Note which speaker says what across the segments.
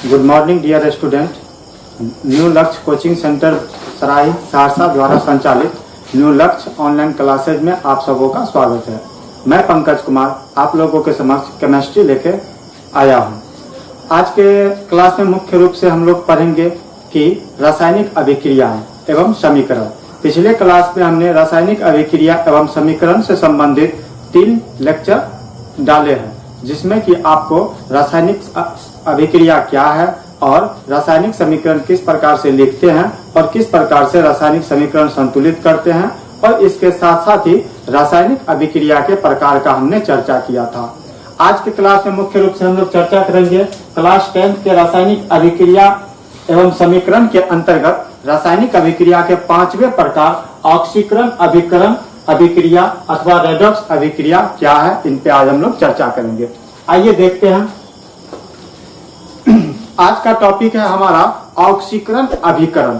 Speaker 1: Good morning dear student. New Lakshya coaching centre Sarai Saharsa द्वारा संचालित new लक्ष्य ऑनलाइन क्लासेज में आप सबों का स्वागत है। मैं पंकज कुमार आप लोगों के समक्ष केमिस्ट्री लेके आया हूँ। आज के क्लास में मुख्य रूप से हम लोग पढ़ेंगे कि रासायनिक अभिक्रियाएं एवं समीकरण। पिछले क्लास में हमने रासायनिक अभिक्रिया एवं समीकरण से संबंधित 3 लेक्चर डाले हैं, जिसमें कि आपको रासायनिक अभिक्रिया क्या है और रासायनिक समीकरण किस प्रकार से लिखते हैं और किस प्रकार से रासायनिक समीकरण संतुलित करते हैं, और इसके साथ साथ ही रासायनिक अभिक्रिया के प्रकार का हमने चर्चा किया था। आज के क्लास में मुख्य रूप से हम लोग चर्चा करेंगे क्लास 10 के रासायनिक अभिक्रिया एवं समीकरण के अंतर्गत रासायनिक अभिक्रिया के 5वें प्रकार ऑक्सीकरण अभिकरण अभिक्रिया अथवा रेडॉक्स अभिक्रिया क्या है, इन पे आज हम लोग चर्चा करेंगे। आइए देखते हैं। आज का टॉपिक है हमारा ऑक्सीकरण अभिकरण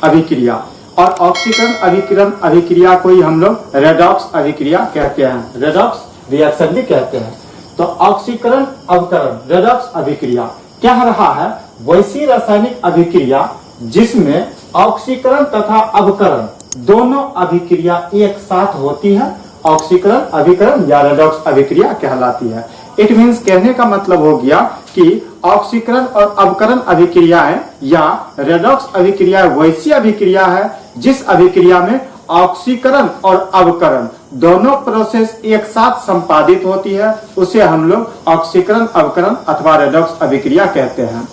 Speaker 1: अभिक्रिया, और ऑक्सीकरण अभिकरण अभिक्रिया को ही हम लोग रेडॉक्स अभिक्रिया कहते हैं, रेडॉक्स रिएक्शन भी कहते हैं। तो ऑक्सीकरण अभिकरण रेडॉक्स अभिक्रिया क्या रहा है? वैसी रासायनिक अभिक्रिया जिसमें ऑक्सीकरण तथा अभिकरण दोनों अभिक्रिया एक साथ होती है, ऑक्सीकरण अभिकरण या रेडॉक्स अभिक्रिया कहलाती है। इट मीन्स कहने का मतलब हो गया कि ऑक्सीकरण और अभिकरण अभिक्रियाएं या रेडॉक्स अभिक्रिया वैसी अभिक्रिया है जिस अभिक्रिया में ऑक्सीकरण और अभिकरण दोनों प्रोसेस एक साथ संपादित होती है, उसे हम लोग ऑक्सीकरण अभिकरण अथवा रेडॉक्स अभिक्रिया कहते हैं।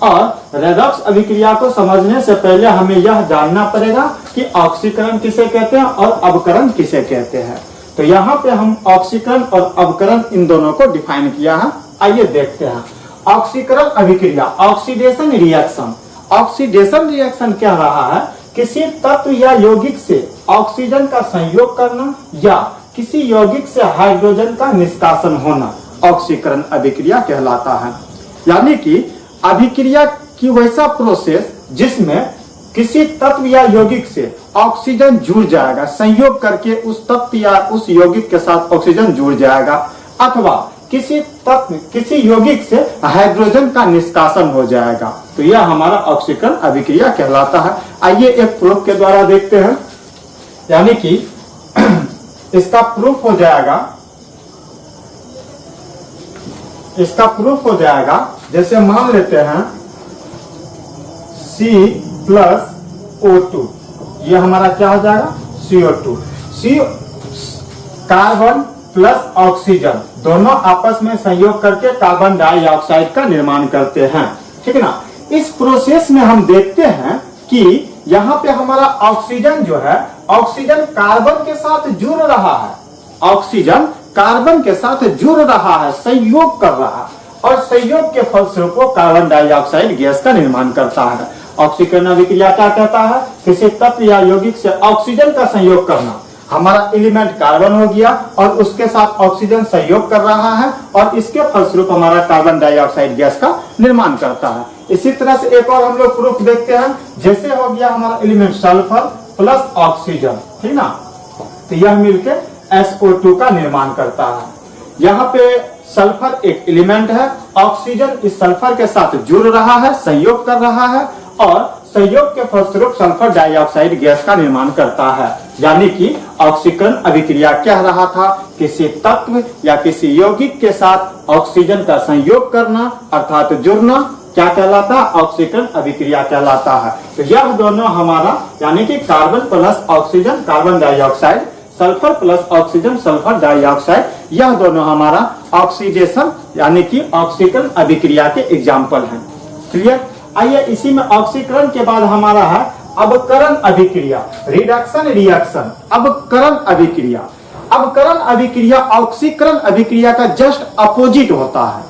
Speaker 1: और रेडॉक्स अभिक्रिया को समझने से पहले हमें यह जानना पड़ेगा कि ऑक्सीकरण किसे कहते हैं और अभिकरण किसे कहते हैं। तो यहाँ पे हम ऑक्सीकरण और अभिकरण इन दोनों को डिफाइन किया है। आइए देखते हैं। ऑक्सीकरण अभिक्रिया ऑक्सीडेशन रिएक्शन। ऑक्सीडेशन रिएक्शन क्या रहा है? किसी तत्व या यौगिक से ऑक्सीजन का संयोग करना या किसी यौगिक से हाइड्रोजन का निष्कासन होना ऑक्सीकरण अभिक्रिया कहलाता है। यानी कि अभिक्रिया की वैसा प्रोसेस जिसमें किसी तत्व या यौगिक से ऑक्सीजन जुड़ जाएगा, संयोग करके उस तत्व या उस यौगिक के साथ ऑक्सीजन जुड़ जाएगा, अथवा किसी तत्व किसी यौगिक से हाइड्रोजन का निष्कासन हो जाएगा, तो यह हमारा ऑक्सीकरण अभिक्रिया कहलाता है। आइए एक प्रूफ के द्वारा देखते हैं। यानी कि इसका प्रूफ हो जाएगा, जैसे मान लेते हैं C+O2, ये हमारा क्या हो जाएगा? CO2। कार्बन प्लस ऑक्सीजन दोनों आपस में संयोग करके कार्बन डाइऑक्साइड का निर्माण करते हैं, ठीक है ना। इस प्रोसेस में हम देखते हैं कि यहाँ पे हमारा ऑक्सीजन जो है, ऑक्सीजन कार्बन के साथ जुड़ रहा है, ऑक्सीजन कार्बन के साथ जुड़ रहा है, संयोग कर रहा है, और संयोग के फलस्वरूप वो कार्बन डाइऑक्साइड गैस का निर्माण करता है। ऑक्सीकरण अभिक्रिया क्या कहता है? किसी तत्व या यौगिक से ऑक्सीजन का संयोग करना। हमारा एलिमेंट कार्बन हो गया और उसके साथ ऑक्सीजन सहयोग कर रहा है, और इसके फलस्वरूप हमारा कार्बन डाइऑक्साइड गैस का निर्माण करता है। इसी तरह से एक और हम लोग प्रूफ देखते हैं। जैसे हो गया हमारा एलिमेंट सल्फर प्लस ऑक्सीजन, ठीक ना, तो यह मिलकर SO2 का निर्माण करता है। यहाँ पे सल्फर एक एलिमेंट है, ऑक्सीजन इस सल्फर के साथ जुड़ रहा है, संयोग कर रहा है, और संयोग के फलस्वरूप सल्फर डाइऑक्साइड गैस का निर्माण करता है। यानी कि ऑक्सीकरण अभिक्रिया क्या रहा था? किसी तत्व या किसी यौगिक के साथ ऑक्सीजन का संयोग करना अर्थात जुड़ना क्या कहलाता है? ऑक्सीकरण अभिक्रिया कहलाता है। तो यह दोनों हमारा यानी कि carbon plus oxygen carbon dioxide, sulphur plus oxygen sulphur dioxide, यह दोनों हमारा ऑक्सीडेशन यानी कि ऑक्सीकरण अभिक्रिया के एग्जाम्पल हैं। क्लियर? आइए इसी में ऑक्सीकरण के बाद हमारा है अभिकरण अभिक्रिया, रिडक्शन रिएक्शन। अभिकरण अभिक्रिया, अभिकरण अभिक्रिया ऑक्सीकरण अभिक्रिया का जस्ट अपोजिट होता है।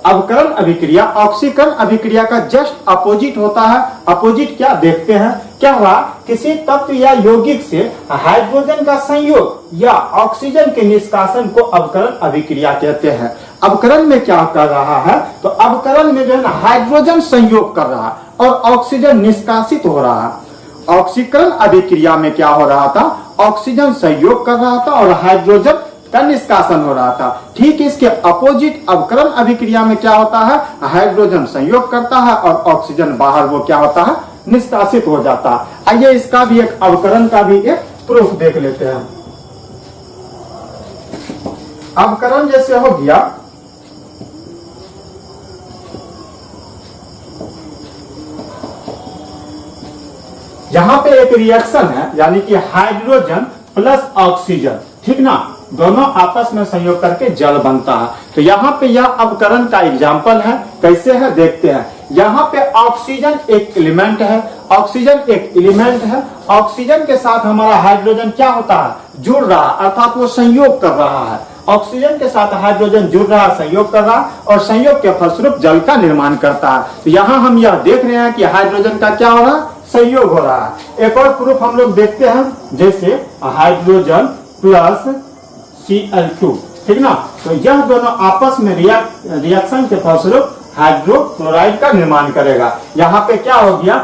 Speaker 1: अभिकरण अभिक्रिया ऑक्सीकरण अभिक्रिया का जस्ट अपोजिट होता है। अपोजिट क्या देखते हैं? क्या हुआ? किसी तत्व या यौगिक से हाइड्रोजन का संयोग या ऑक्सीजन के निष्कासन को अभिकरण अभिक्रिया कहते हैं। अभिकरण में क्या कर रहा है? तो अभिकरण में जो है ना हाइड्रोजन संयोग कर रहा है और ऑक्सीजन निष्कासित हो रहा है। ऑक्सीकरण अभिक्रिया में क्या हो रहा था? ऑक्सीजन संयोग कर रहा था और हाइड्रोजन का निष्कासन हो रहा था। ठीक इसके अपोजिट अवकरण अभिक्रिया में क्या होता है, हाइड्रोजन संयोग करता है और ऑक्सीजन बाहर वो क्या होता है, निष्कासित हो जाता है। आइए इसका भी एक अवकरण का भी एक प्रूफ देख लेते हैं। अवकरण जैसे हो गया, यहां पे एक रिएक्शन है, यानी कि हाइड्रोजन प्लस ऑक्सीजन, ठीक ना, दोनों आपस में संयोग करके जल बनता है। तो यहाँ पे यह अवकरण का एग्जाम्पल है। कैसे है देखते हैं। यहाँ पे ऑक्सीजन एक एलिमेंट है, ऑक्सीजन एक एलिमेंट है, ऑक्सीजन के साथ हमारा हाइड्रोजन क्या होता है, जुड़ रहा है, अर्थात वो संयोग कर रहा है। ऑक्सीजन के साथ हाइड्रोजन जुड़ रहा है, संयोग कर रहा है, और संयोग के फलस्वरूप जल का निर्माण करता है। तो यहाँ हम यह देख रहे हैं कि हाइड्रोजन का क्या हो रहा है, संयोग हो रहा है। एक और प्रूफ हम लोग देखते हैं, जैसे हाइड्रोजन प्लस Cl2, ठीक ना। तो यह दोनों आपस में रिएक्शन के फलस्वरूप हाइड्रोक्लोराइड का निर्माण करेगा। यहाँ पे क्या हो गया,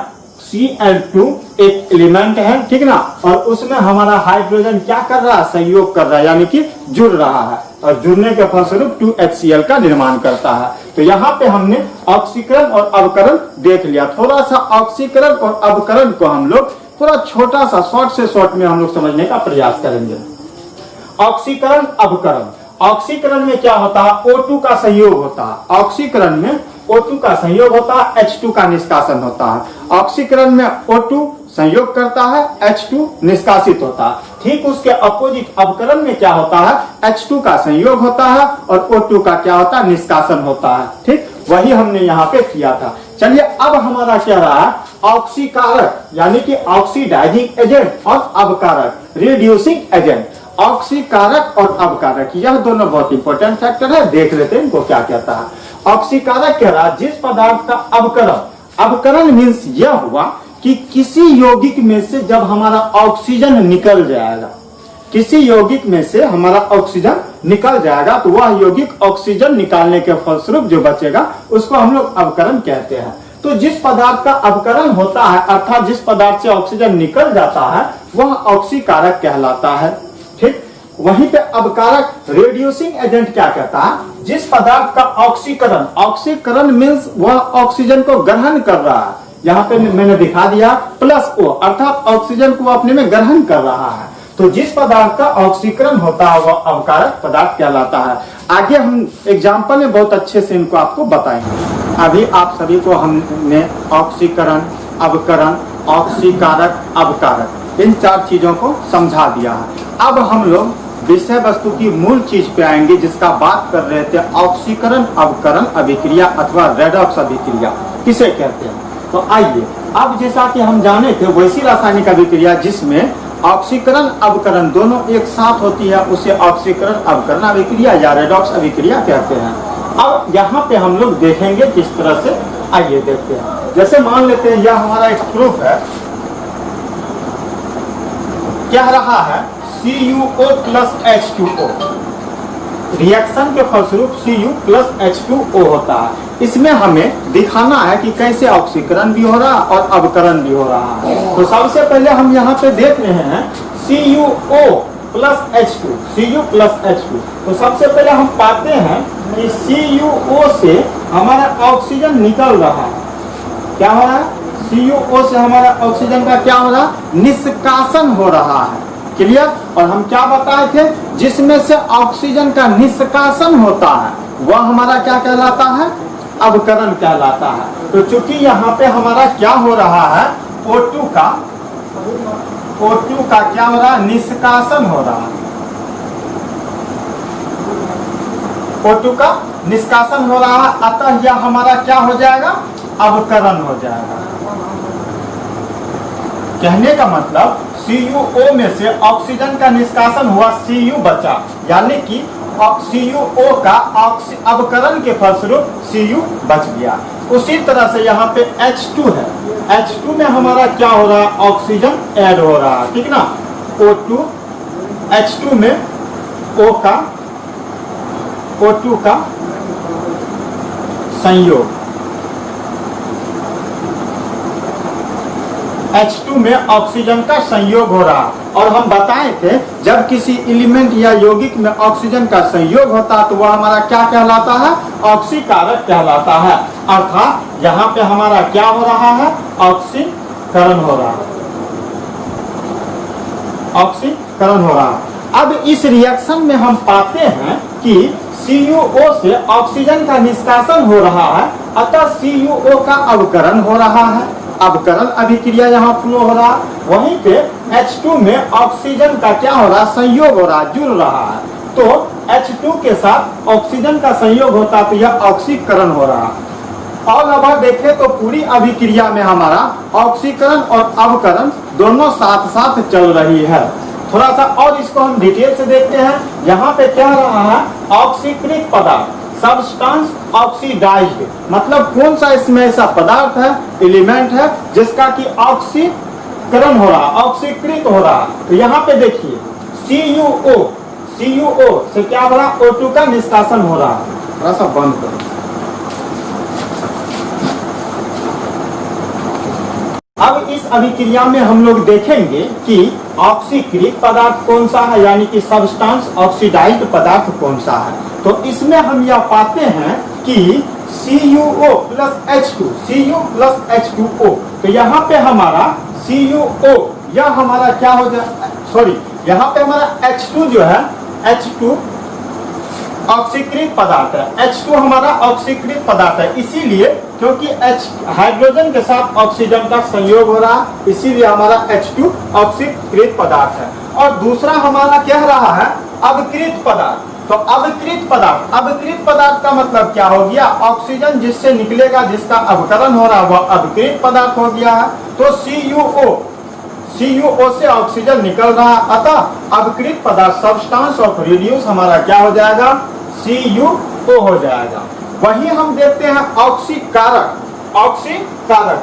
Speaker 1: Cl2 एक एलिमेंट है, ठीक ना, और उसमें हमारा हाइड्रोजन क्या कर रहा है, संयोग कर रहा है, यानी कि जुड़ रहा है, और जुड़ने के फलस्वरूप 2HCl का निर्माण करता है। तो यहाँ पे हमने ऑक्सीकरण और अवकरण देख लिया। थोड़ा सा ऑक्सीकरण और अवकरण को हम लोग थोड़ा छोटा सा शॉर्ट से शॉर्ट में हम लोग समझने का प्रयास करेंगे। ऑक्सीकरण अवकरण, ऑक्सीकरण में क्या होता है, O2 का संयोग होता है। ऑक्सीकरण में O2 का संयोग होता है, H2 का निष्कासन होता है। ऑक्सीकरण में O2 संयोग करता है, H2 निष्कासित होता है। ठीक उसके अपोजिट अवकरण में क्या होता है, H2 का संयोग होता है और O2 का क्या होता है, निष्कासन होता है। ठीक वही हमने यहाँ पे किया था। चलिए अब हमारा क्या रहा है, ऑक्सीकारक यानी कि ऑक्सीडाइजिंग एजेंट और अवकारक रिड्यूसिंग एजेंट। ऑक्सीकारक और अवकारक यह दोनों बहुत इंपॉर्टेंट फैक्टर है, देख लेते हैं इनको क्या कहता है। ऑक्सीकारक कह रहा है जिस पदार्थ का अवकरण, अवकरण मीन्स यह हुआ कि किसी यौगिक में से जब हमारा ऑक्सीजन निकल जाएगा, किसी यौगिक में से हमारा ऑक्सीजन निकल जाएगा, तो वह यौगिक ऑक्सीजन निकालने के फलस्वरूप जो बचेगा उसको हम लोग अवकरण कहते हैं। तो जिस पदार्थ का अवकरण होता है, अर्थात जिस पदार्थ से ऑक्सीजन निकल जाता है, वह ऑक्सीकारक कहलाता है। ठीक वहीं पे अवकारक रिड्यूसिंग एजेंट क्या कहता है, जिस पदार्थ का ऑक्सीकरण, ऑक्सीकरण मीन्स वह ऑक्सीजन को ग्रहण कर रहा है, यहाँ पे मैंने दिखा दिया प्लस ओ, अर्थात ऑक्सीजन को अपने में ग्रहण कर रहा है। तो जिस पदार्थ का ऑक्सीकरण होता है वह अवकारक पदार्थ कहलाता है। आगे हम एग्जाम्पल में बहुत अच्छे से इनको आपको बताएंगे। अभी आप सभी को हमने ऑक्सीकरण, अवकरण, ऑक्सीकारक, अवकारक इन चार चीजों को समझा दिया है। अब हम लोग विषय वस्तु की मूल चीज पे आएंगे, जिसका बात कर रहे थे, ऑक्सीकरण अवकरण अभिक्रिया अथवा रेडॉक्स अभिक्रिया किसे कहते हैं। तो आइए, अब जैसा कि हम जाने थे वैसी रासायनिक अभिक्रिया जिसमें ऑक्सीकरण अवकरण दोनों एक साथ होती है, उसे ऑक्सीकरण अवकरण अभिक्रिया या रेडॉक्स अभिक्रिया कहते हैं। अब यहाँ पे हम लोग देखेंगे किस तरह से, आइए देखते हैं। जैसे मान लेते हैं यह हमारा एक प्रूफ है, क्या रहा है, CuO प्लस H2O, रिएक्शन के फलस्वरूप Cu प्लस H2O होता है। इसमें हमें दिखाना है कि कैसे ऑक्सीकरण भी हो रहा है और अवकरण भी हो रहा है। तो सबसे पहले हम यहाँ पे देख रहे हैं CuO plus H2, Cu plus H2। तो सबसे पहले हम पाते हैं कि CuO से हमारा ऑक्सीजन निकल रहा है। क्या हो रहा है, CuO से हमारा ऑक्सीजन का क्या हो रहा है, निष्कासन हो रहा है। क्लियर। और हम क्या बताए थे, जिसमें से ऑक्सीजन का निष्कासन होता है वह हमारा क्या कहलाता है, अवकरण कहलाता है। तो चूंकि यहाँ पे हमारा क्या हो रहा है, O2 का क्या हो रहा है, निष्कासन हो रहा है। O2 का निष्कासन हो रहा है, अतः यह हमारा क्या हो जाएगा, अवकरण हो जाएगा। कहने का मतलब CuO में से ऑक्सीजन का निष्कासन हुआ, Cu बचा, यानी कि CuO का अवकरण के फलस्वरूप Cu बच गया। उसी तरह से यहाँ पे H2 है, H2 में हमारा क्या हो रहा है, ऑक्सीजन ऐड हो रहा है, ठीक ना। O2 H2 में O2 का संयोग, H2 में ऑक्सीजन का संयोग हो रहा। और हम बताए थे जब किसी एलिमेंट या यौगिक में ऑक्सीजन का संयोग होता है तो वह हमारा क्या कहलाता है, ऑक्सीकारक कहलाता है। अर्थात यहाँ पे हमारा क्या हो रहा है, ऑक्सीकरण हो रहा है, ऑक्सीकरण हो रहा है। अब इस रिएक्शन में हम पाते हैं कि CuO से ऑक्सीजन का निष्कासन हो रहा है, अतः CuO का अवकरण हो रहा है, अवकरण अभिक्रिया यहाँ फ्लो हो रहा है। वहीं पे H2 में ऑक्सीजन का क्या हो रहा है, संयोग हो रहा है, जुड़ रहा है। तो H2 के साथ ऑक्सीजन का संयोग होता है तो यह ऑक्सीकरण हो रहा है। और अब देखें तो पूरी अभिक्रिया में हमारा ऑक्सीकरण और अवकरण दोनों साथ साथ चल रही है। थोड़ा सा और इसको हम डिटेल से देखते हैं। यहाँ पे क्या रहा है, ऑक्सीकृत पदार्थ, सब्सटेंस ऑक्सीडाइज्ड, मतलब कौन सा इसमें ऐसा पदार्थ है, एलिमेंट है जिसका कि ऑक्सीकरण हो रहा, ऑक्सीकृत हो रहा। तो यहाँ पे देखिए CuO से क्या हो रहा, O2 का निष्कासन हो रहा है। थोड़ा सा बंद करो। अब इस अभिक्रिया में हम लोग देखेंगे कि ऑक्सीकृत पदार्थ कौन सा है, यानी कि सब्सटेंस ऑक्सीडाइज्ड पदार्थ कौन सा है। तो इसमें हम यह पाते हैं कि CuO plus H2, Cu plus H2O। तो यहाँ पे हमारा CuO, यह हमारा क्या हो जाए, सॉरी, यहाँ पे हमारा H2 जो है, H2 ऑक्सीकृत पदार्थ है, H2 हमारा ऑक्सीकृत पदार्थ है, इसीलिए क्योंकि हाइड्रोजन के साथ ऑक्सीजन का संयोग हो रहा है, इसीलिए हमारा H2 ऑक्सीकृत पदार्थ है। और दूसरा हमारा कह रहा है अवकृत पदार्थ। तो अवकृत पदार्थ का मतलब क्या हो गया, ऑक्सीजन जिससे निकलेगा, जिसका अवकरण हो रहा है, वह अवकृत पदार्थ हो गया है। तो CuO से ऑक्सीजन निकल रहा है, अतः अवकृत पदार्थ सब्सटेंस ऑफ रिड्यूस हमारा क्या हो जाएगा, CuO हो जाएगा। वही हम देखते हैं ऑक्सीकारक।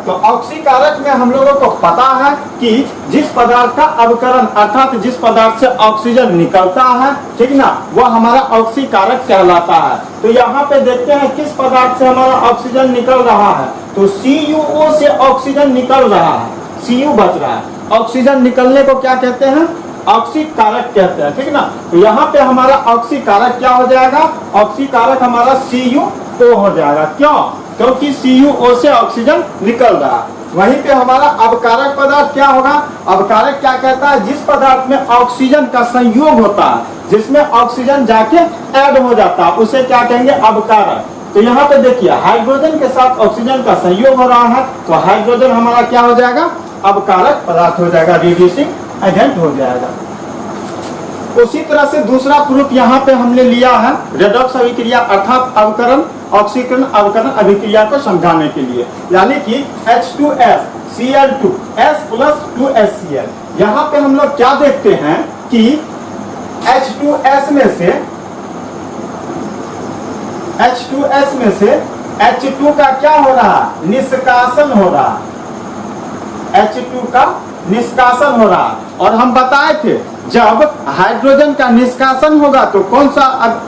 Speaker 1: तो ऑक्सीकारक में हम लोगों को पता है कि जिस पदार्थ का अवकरण, अर्थात जिस पदार्थ से ऑक्सीजन निकलता है, ठीक ना, वह हमारा ऑक्सीकारक कहलाता है। तो यहाँ पे देखते हैं किस पदार्थ से हमारा ऑक्सीजन निकल रहा है, तो CuO से ऑक्सीजन निकल रहा है, Cu बच रहा है। ऑक्सीजन निकलने को क्या कहते हैं, ऑक्सीकारक कहते हैं, ठीक ना। तो यहाँ पे हमारा ऑक्सीकारक क्या हो जाएगा, ऑक्सीकारक हमारा CuO हो जाएगा। क्यों, क्योंकि CuO से ऑक्सीजन निकल रहा है। वहीं पे हमारा अवकारक पदार्थ क्या होगा, अवकारक क्या कहता है, जिस पदार्थ में ऑक्सीजन का संयोग होता है, जिसमें ऑक्सीजन जाके ऐड हो जाता है, उसे क्या कहेंगे, अवकारक। तो यहाँ पे देखिए हाइड्रोजन के साथ ऑक्सीजन का संयोग हो रहा है, तो हाइड्रोजन हमारा क्या हो जाएगा, अवकारक पदार्थ हो जाएगा, रिड्यूसिंग एजेंट हो जाएगा। उसी तरह से दूसरा प्रूफ यहाँ पे हमने लिया है रेडॉक्स अभिक्रिया, अर्थात अवकरण, ऑक्सीकरण, अवकरण अभिक्रिया को समझाने के लिए, यानी कि H2S Cl2 S plus 2HCl। यहाँ पे हम लोग क्या देखते हैं कि H2S में से H2 का क्या हो रहा है, निष्कासन हो रहा है, H2 का निष्कासन हो रहा। और हम बताए थे जब हाइड्रोजन का निष्कासन होगा तो कौन सा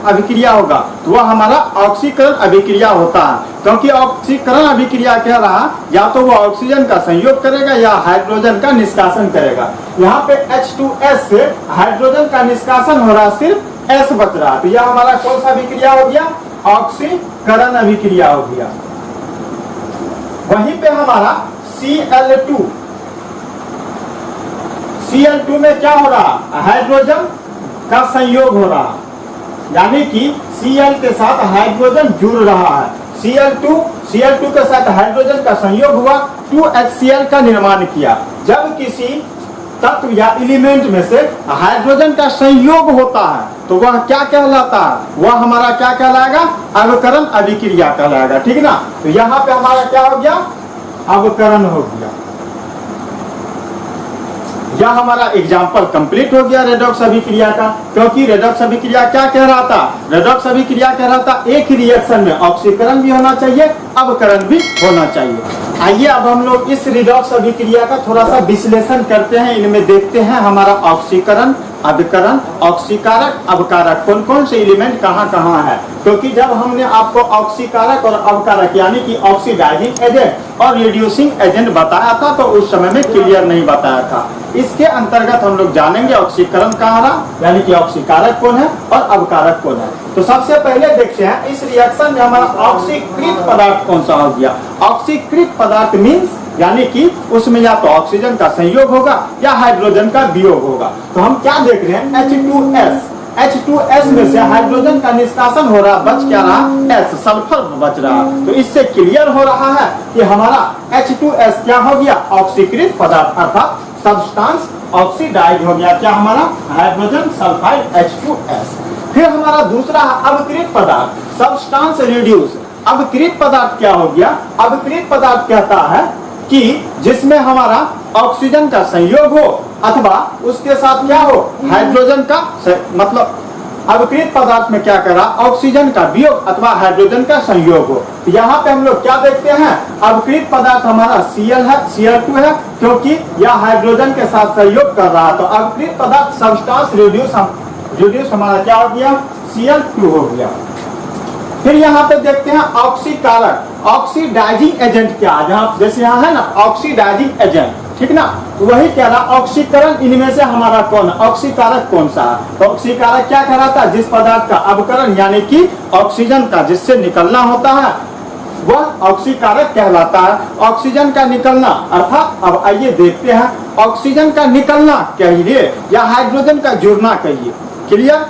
Speaker 1: अभिक्रिया होगा, तो वह हमारा ऑक्सीकरण अभिक्रिया होता है। क्योंकि ऑक्सीकरण अभिक्रिया कह रहा, या तो वो ऑक्सीजन का संयोग करेगा या हाइड्रोजन का निष्कासन करेगा। यहाँ पे H2S से हाइड्रोजन का निष्कासन हो रहा, सिर्फ S बच रहा, तो यह हमारा कौन सा अभिक्रिया हो गया, ऑक्सीकरण अभिक्रिया हो गया। वहीं पे हमारा Cl2 में क्या हो रहा, हाइड्रोजन का संयोग हो रहा, यानी कि Cl के साथ हाइड्रोजन जुड़ रहा है। Cl2 के साथ हाइड्रोजन का संयोग हुआ, 2HCl का निर्माण किया। जब किसी तत्व या एलिमेंट में से हाइड्रोजन का संयोग होता है तो वह क्या कहलाता है, वह हमारा क्या कहलाएगा, अवकरण अभिक्रिया कहलाएगा, ठीक ना। तो यहाँ पे हमारा क्या हो गया, अवकरण हो गया। यह हमारा एग्जाम्पल कंप्लीट हो गया रेडॉक्स अभिक्रिया का। क्योंकि रेडॉक्स अभिक्रिया क्या कह रहा था, रेडॉक्स अभिक्रिया कह रहा था एक ही रिएक्शन में ऑक्सीकरण भी होना चाहिए, अवकरण भी होना चाहिए। आइए अब हम लोग इस रेडॉक्स अभिक्रिया का थोड़ा सा विश्लेषण करते हैं। इनमें देखते हैं हमारा ऑक्सीकरण, अभिकरण, ऑक्सीकारक, अवकारक कौन कौन से एलिमेंट कहाँ कहाँ है। क्योंकि जब हमने आपको ऑक्सीकारक और अवकारक यानी कि ऑक्सीडाइजिंग एजेंट और रिड्यूसिंग एजेंट बताया था तो उस समय में क्लियर नहीं बताया था। इसके अंतर्गत हम लोग जानेंगे ऑक्सीकरण कहाँ रहा, यानी कि ऑक्सीकारक कौन है और अवकारक कौन है। तो सबसे पहले देखते हैं इस रिएक्शन में हमारा ऑक्सीकृत पदार्थ कौन सा हो गया। ऑक्सीकृत पदार्थ मीन्स यानी कि उसमें या तो ऑक्सीजन का संयोग होगा या हाइड्रोजन का वियोग होगा। तो हम क्या देख रहे हैं, H2S, H2S में से हाइड्रोजन का निष्कासन हो रहा, बच क्या रहा, S, सल्फर बच रहा। तो इससे क्लियर हो रहा है कि हमारा H2S क्या हो गया, ऑक्सीकृत पदार्थ अर्थात सब्सटेंस ऑक्सीडाइज हो गया, क्या हमारा हाइड्रोजन सल्फाइड H2S। फिर हमारा दूसरा अवकृत पदार्थ सब्सटेंस रिड्यूस। अवकृत पदार्थ क्या हो गया, अवकृत पदार्थ कहता है कि जिसमें हमारा ऑक्सीजन का संयोग हो अथवा उसके साथ क्या हो, हाइड्रोजन का मतलब अवकृत पदार्थ में क्या करा, ऑक्सीजन का वियोग अथवा हाइड्रोजन का संयोग हो। तो यहाँ पे हम लोग क्या देखते हैं, अवकृत पदार्थ हमारा Cl है, Cl2 है, क्योंकि यह हाइड्रोजन के साथ संयोग कर रहा है। तो अवकृत पदार्थ सब्सटेंस रिड्यूस हमारा क्या हो गया, Cl2 हो गया। फिर यहाँ पे देखते हैं ऑक्सीकारक, ऑक्सीडाइजिंग एजेंट क्या है, जहाँ जैसे यहाँ है ना ऑक्सीडाइजिंग एजेंट, ठीक ना, वही कह रहा ऑक्सीकरण इनमें से हमारा कौन है, ऑक्सीकारक कौन सा है। तो ऑक्सीकारक क्या कहलाता है, जिस पदार्थ का अवकरण यानी कि ऑक्सीजन का जिससे निकलना होता है वह ऑक्सीकारक कहलाता है। ऑक्सीजन का निकलना अर्थात अब आइए देखते हैं, ऑक्सीजन का निकलना कहिए या हाइड्रोजन का जुड़ना कहिए, क्लियर।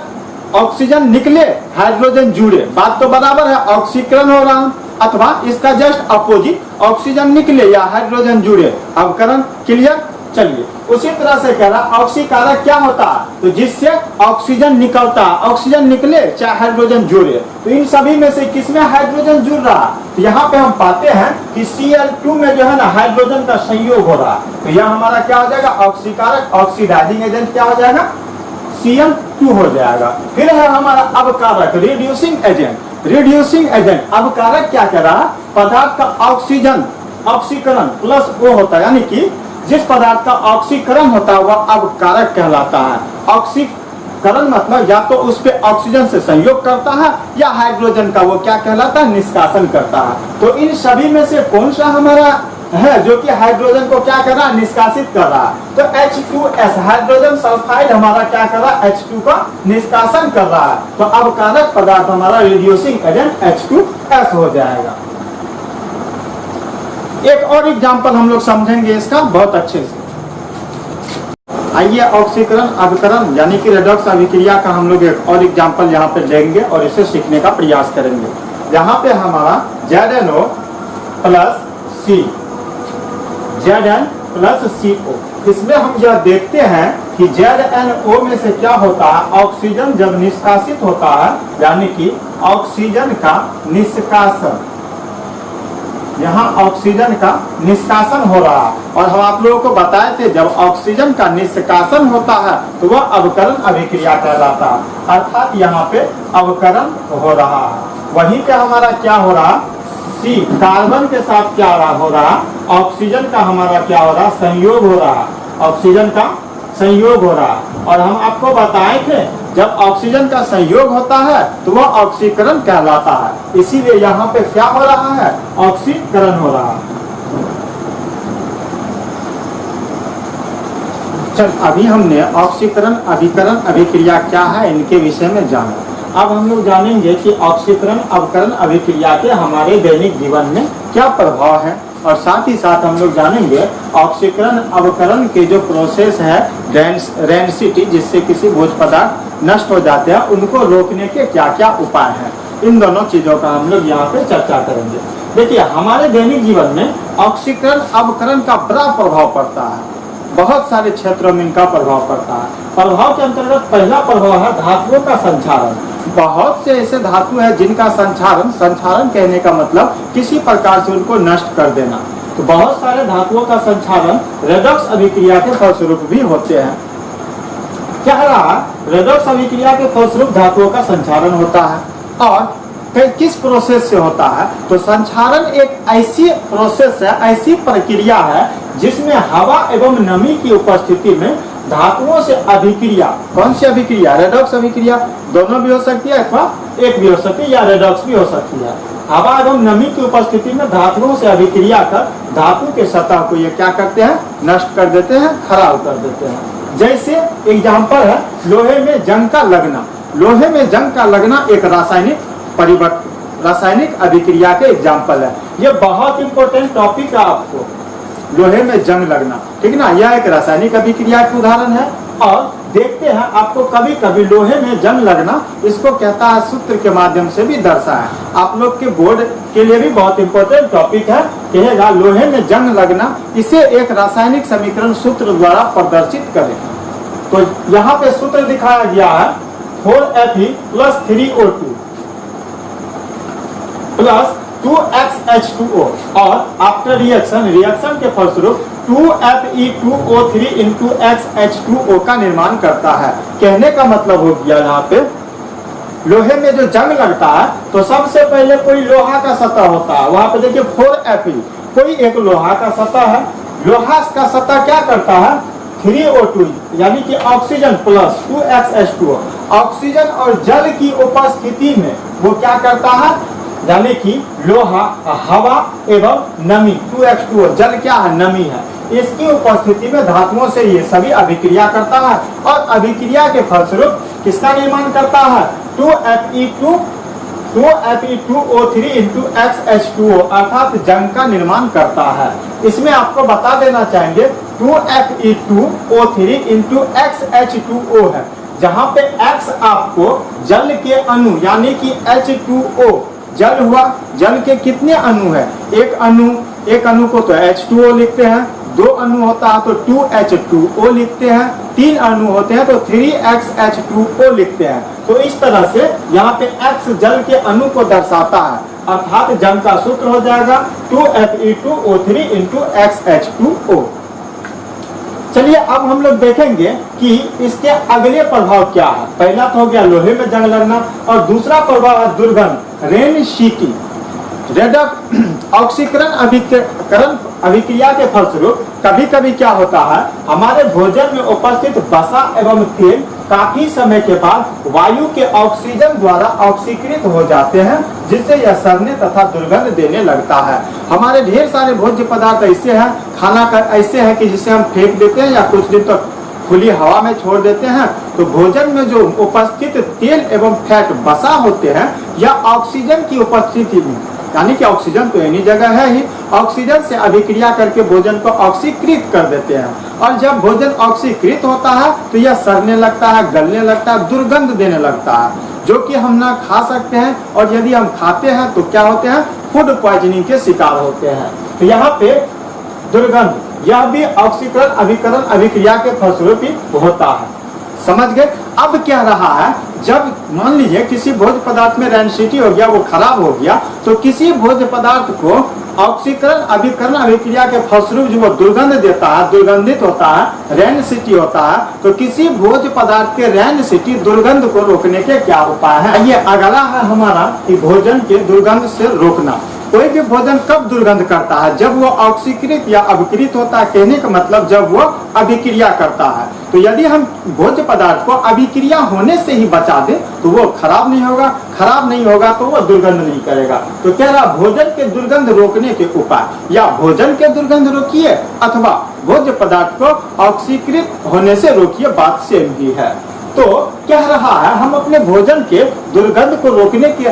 Speaker 1: ऑक्सीजन निकले हाइड्रोजन जुड़े, बात तो बराबर है, ऑक्सीकरण हो रहा, अथवा इसका जस्ट अपोजिट ऑक्सीजन निकले या हाइड्रोजन जुड़े, अवकरण, क्लियर। चलिए उसी तरह से कह रहा ऑक्सीकारक क्या होता है, तो जिससे ऑक्सीजन निकलता, ऑक्सीजन निकले चाहे हाइड्रोजन जुड़े। तो इन सभी में से किसमें हाइड्रोजन जुड़ रहा, तो यहाँ पे हम पाते हैं कि Cl2 में जो है ना हाइड्रोजन का संयोग हो रहा। तो यह हमारा क्या हो जाएगा, ऑक्सीकारक, ऑक्सीडाइजिंग एजेंट क्या हो जाएगा, Cl2 हो जाएगा। फिर है हमारा अवकारक, रिड्यूसिंग एजेंट। रिड्यूसिंग एजेंट अवकारक क्या कह रहा, पदार्थ का ऑक्सीजन ऑक्सीकरण प्लस O होता है, यानी कि जिस पदार्थ का ऑक्सीकरण होता है वह अवकारक कहलाता है। ऑक्सीकरण मतलब या तो उस पे ऑक्सीजन से संयोग करता है या हाइड्रोजन का वो क्या कहलाता है, निष्कासन करता है। तो इन सभी में से कौन सा हमारा है जो कि हाइड्रोजन को क्या कर रहा है, निष्कासित कर रहा है। तो H2S हाइड्रोजन सल्फाइड हमारा क्या कर रहा है, H2 का निष्कासन कर रहा है। तो अवकारक पदार्थ हमारा रिड्यूसिंग एजेंट H2S हो जाएगा। एक और एग्जांपल हम लोग समझेंगे इसका बहुत अच्छे से। आइए ऑक्सीकरण अवकरण यानी कि रेडॉक्स अभिक्रिया का हम लोग एक और एग्जांपल यहाँ पे लेंगे और इसे सीखने का प्रयास करेंगे। यहाँ पे हमारा ZNO plus C, Zn plus CO, इसमें हम यह देखते हैं कि ZNO में से क्या होता है, ऑक्सीजन जब निष्कासित होता है यानी कि ऑक्सीजन का निष्कासन, यहाँ ऑक्सीजन का निष्कासन हो रहा है। और हम आप लोगों को बताए थे जब ऑक्सीजन का निष्कासन होता है तो वह अवकरण अभिक्रिया कहलाता है, अर्थात यहाँ पे अवकरण हो रहा है। वहीं पे हमारा क्या हो रहा, C कार्बन के साथ क्या हो रहा, ऑक्सीजन का हमारा क्या हो रहा, संयोग हो रहा, ऑक्सीजन का संयोग हो रहा। और हम आपको बताए थे जब ऑक्सीजन का संयोग होता है तो वह ऑक्सीकरण कहलाता है, इसीलिए यहाँ पे क्या हो रहा है, ऑक्सीकरण हो रहा है। चल अभी हमने ऑक्सीकरण अभिकरण अभिक्रिया क्या है इनके विषय में जाना। अब हम लोग जानेंगे कि ऑक्सीकरण अवकरण अभिक्रिया के हमारे दैनिक जीवन में क्या प्रभाव है, और साथ ही साथ हम लोग जानेंगे ऑक्सीकरण अवकरण के जो प्रोसेस है रेंसिटी, जिससे किसी भोज्य पदार्थ नष्ट हो जाते हैं, उनको रोकने के क्या क्या उपाय हैं। इन दोनों चीजों का हम लोग यहाँ पे चर्चा करेंगे। देखिए हमारे दैनिक जीवन में ऑक्सीकरण अवकरण का बड़ा प्रभाव पड़ता है, बहुत सारे क्षेत्रों में इनका प्रभाव पड़ता है। प्रभाव के अंतर्गत पहला प्रभाव है धातुओं का संचारण। बहुत से ऐसे धातु है जिनका संचारण कहने का मतलब किसी प्रकार से उनको नष्ट कर देना। तो बहुत सारे धातुओं का संचारण रेडॉक्स अभिक्रिया के फलस्वरूप भी होते हैं। क्या रहा, रेडॉक्स अभिक्रिया के फलस्वरूप धातुओं का संचारण होता है। और किस प्रोसेस से होता है, तो संचारण एक ऐसी प्रोसेस है, ऐसी प्रक्रिया है जिसमें हवा एवं नमी की उपस्थिति में धातुओं से अभिक्रिया, कौन सी अभिक्रिया, रेडॉक्स अभिक्रिया, दोनों भी हो सकती है अथवा एक भी हो सकती है या रेडॉक्स भी हो सकती है। हवा एवं नमी की उपस्थिति में धातुओं से अभिक्रिया कर धातु के सतह को ये क्या करते हैं, नष्ट कर देते हैं, खराब कर देते हैं। जैसे एग्जाम्पल है लोहे में जंग का लगना। लोहे में जंग का लगना एक रासायनिक अभिक्रिया के एग्जाम्पल है। ये बहुत इंपॉर्टेंट टॉपिक है आपको, लोहे में जंग लगना, ठीक ना। यह एक रासायनिक अभिक्रिया का उदाहरण है। और देखते हैं आपको कभी कभी लोहे में जंग लगना, इसको कहता है सूत्र के माध्यम से भी दर्शाया है। आप लोग के बोर्ड के लिए भी बहुत इंपॉर्टेंट टॉपिक है, कहेगा लोहे में जंग लगना, इसे एक रासायनिक समीकरण सूत्र द्वारा प्रदर्शित करें। तो यहाँ पे सूत्र दिखाया गया है 4Fe + 3O2 + 2XH2O और आफ्टर रिएक्शन के फलस्वरूप 2Fe2O3 × XH2O का निर्माण करता है। कहने का मतलब हो गया यहाँ पे लोहे में जो जंग लगता है तो सबसे पहले कोई लोहा का सतह होता है। वहां पे देखिए 4Fe, कोई एक लोहा का सतह है। लोहा का सतह क्या करता है, 3O2 यानी कि ऑक्सीजन + 2XH2O, ऑक्सीजन और जल की उपस्थिति में वो क्या करता है, यानी कि लोहा, हवा एवं नमी 2H2O, जल क्या है, नमी है, इसकी उपस्थिति में धातुओं से ये सभी अभिक्रिया करता है और अभिक्रिया के फलस्वरूप किसका निर्माण करता है, 2Fe2O3 × XH2O अर्थात जंग का निर्माण करता है। इसमें आपको बता देना चाहेंगे 2Fe2O3 × XH2O है, जहाँ पे X आपको जल के अणु यानी कि H2O, जल हुआ, जल के कितने अणु है, एक अणु को तो H2O लिखते हैं, 2 अणु होता है तो 2H2O लिखते हैं, 3 अणु होते हैं तो 3XH2O लिखते हैं। तो इस तरह से यहाँ पे X जल के अणु को दर्शाता है, अर्थात जंग का सूत्र हो जाएगा 2Fe2O3 × XH2O। चलिए अब हम लोग देखेंगे कि इसके अगले प्रभाव क्या है। पहला तो हो गया लोहे में जंग लगना और दूसरा प्रभाव है दुर्गंध, रेनसिटी, ऑक्सीकरण अभिक्रिया के फलस्वरूप कभी कभी क्या होता है, हमारे भोजन में उपस्थित वसा एवं तेल काफी समय के बाद वायु के ऑक्सीजन द्वारा ऑक्सीकृत हो जाते हैं, जिससे यह सड़ने तथा दुर्गंध देने लगता है। हमारे ढेर सारे भोज्य पदार्थ ऐसे हैं, खाना का ऐसे है कि जिसे हम फेंक देते हैं या कुछ दिन तक खुली हवा में छोड़ देते हैं, तो भोजन में जो उपस्थित तेल एवं फैट वसा होते हैं या ऑक्सीजन की उपस्थिति में, यानी कि ऑक्सीजन तो इन्हीं जगह है ही, ऑक्सीजन से अभिक्रिया करके भोजन को ऑक्सीकृत कर देते हैं। और जब भोजन ऑक्सीकृत होता है तो यह सड़ने लगता है, गलने लगता है, दुर्गंध देने लगता है, जो कि हम ना खा सकते हैं और यदि हम खाते हैं तो क्या होते हैं, फूड पॉइजनिंग के शिकार होते हैं। तो यहाँ पे दुर्गंध, यह भी ऑक्सीकरण अभिकरण अभिक्रिया के फलस्वरूप ही होता है। समझ गए। अब क्या रहा है, जब मान लीजिए किसी भोज्य पदार्थ में रेनसिटी हो गया, वो खराब हो गया, तो किसी भोज्य पदार्थ को ऑक्सीकरण अभिकरण अभिक्रिया के फलस्वरूप जो वो दुर्गंध देता है, दुर्गंधित होता है, रेनसिटी होता है, तो किसी भोज्य पदार्थ के रेनसिटी दुर्गंध को रोकने के क्या उपाय है। ये अगला है हमारा कि भोजन के दुर्गंध से रोकना। कोई भी भोजन कब दुर्गंध करता है, जब वो ऑक्सीकृत या अभिकृत होता है। कहने का मतलब जब वो अभिक्रिया करता है। तो यदि हम भोज्य पदार्थ को अभिक्रिया होने से ही बचा दें तो वो खराब नहीं होगा, खराब नहीं होगा तो वो दुर्गंध नहीं करेगा। तो कह रहा भोजन के दुर्गंध रोकने के उपाय, या भोजन के दुर्गंध रोकिए अथवा भोज्य पदार्थ को ऑक्सीकृत होने से रोकिए, बात सेम ही है। तो कह रहा है हम अपने भोजन के दुर्गंध को रोकने के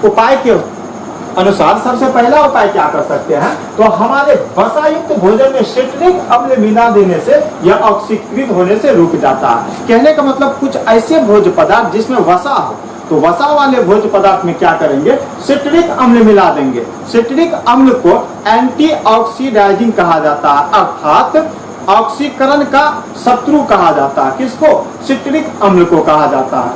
Speaker 1: उपाय के अनुसार सबसे पहला उपाय क्या कर सकते हैं, तो हमारे वसायुक्त भोजन में सिट्रिक अम्ल मिला देने से यह ऑक्सीकृत होने से रुक जाता है। कहने का मतलब कुछ ऐसे भोज्य पदार्थ जिसमें वसा हो, तो वसा वाले भोज्य पदार्थ में क्या करेंगे, सिट्रिक अम्ल मिला देंगे। सिट्रिक अम्ल को एंटी ऑक्सीडाइजिंग कहा जाता है, अर्थात ऑक्सीकरण का शत्रु कहा जाता है। किसको, सिट्रिक अम्ल को कहा जाता है।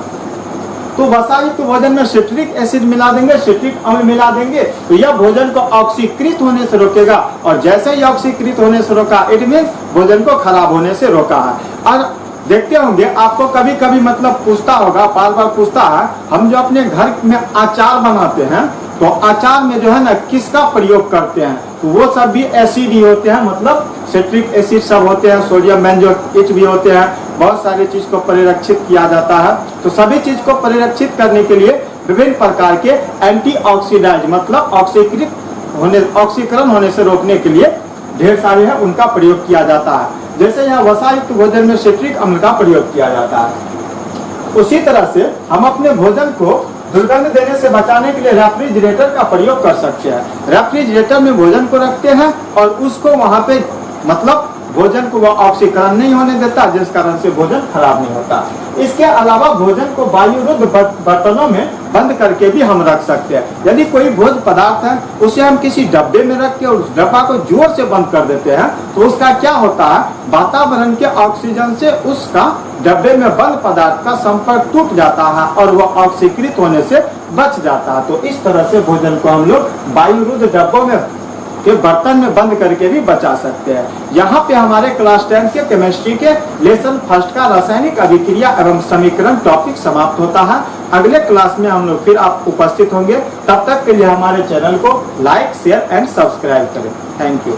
Speaker 1: तो वसायुक्त भोजन में सिट्रिक एसिड मिला देंगे, सिट्रिक अम्ल मिला देंगे, तो यह भोजन को ऑक्सीकृत होने से रोकेगा। और जैसे ही ऑक्सीकृत होने से रोका, इट मींस भोजन को खराब होने से रोका है। और देखते होंगे आपको कभी कभी मतलब पूछता होगा, बार बार पूछता है, हम जो अपने घर में अचार बनाते हैं तो अचार में जो है ना किसका प्रयोग करते हैं, तो वो सब भी एसिड ही होते हैं, मतलब सिट्रिक एसिड सब होते हैं, सोडियम बेंजोएट भी होते हैं, बहुत सारी चीज को परिरक्षित किया जाता है। तो सभी चीज को परिरक्षित करने के लिए विभिन्न प्रकार के एंटीऑक्सीडाइज मतलब ऑक्सीकरण होने से रोकने के लिए ढेर सारे हैं, उनका प्रयोग किया जाता है। जैसे यहाँ वसायुक्त भोजन में सिट्रिक अम्ल का प्रयोग किया जाता है। उसी तरह से हम अपने भोजन को दुर्गंध देने से बचाने के लिए रेफ्रिजरेटर का प्रयोग कर सकते हैं। रेफ्रिजरेटर में भोजन को रखते हैं और उसको वहां पे मतलब भोजन को वह ऑक्सीकरण नहीं होने देता, जिस कारण से भोजन खराब नहीं होता। इसके अलावा भोजन को वायुरुद्ध बर्तनों में बंद करके भी हम रख सकते हैं। यदि कोई भोज्य पदार्थ है उसे हम किसी डब्बे में रख के उस डब्बा को जोर से बंद कर देते हैं तो उसका क्या होता है, वातावरण के ऑक्सीजन से उसका डब्बे में बंद पदार्थ का संपर्क टूट जाता है और वह ऑक्सीकृत होने से बच जाता है। तो इस तरह से भोजन को हम लोग वायुरुद्ध डब्बों में के बर्तन में बंद करके भी बचा सकते हैं। यहाँ पे हमारे क्लास 10 के केमिस्ट्री के लेसन फर्स्ट का रासायनिक अभिक्रिया एवं समीकरण टॉपिक समाप्त होता है। अगले क्लास में हम लोग फिर आप उपस्थित होंगे। तब तक के लिए हमारे चैनल को लाइक, शेयर एंड सब्सक्राइब करें। Thank you.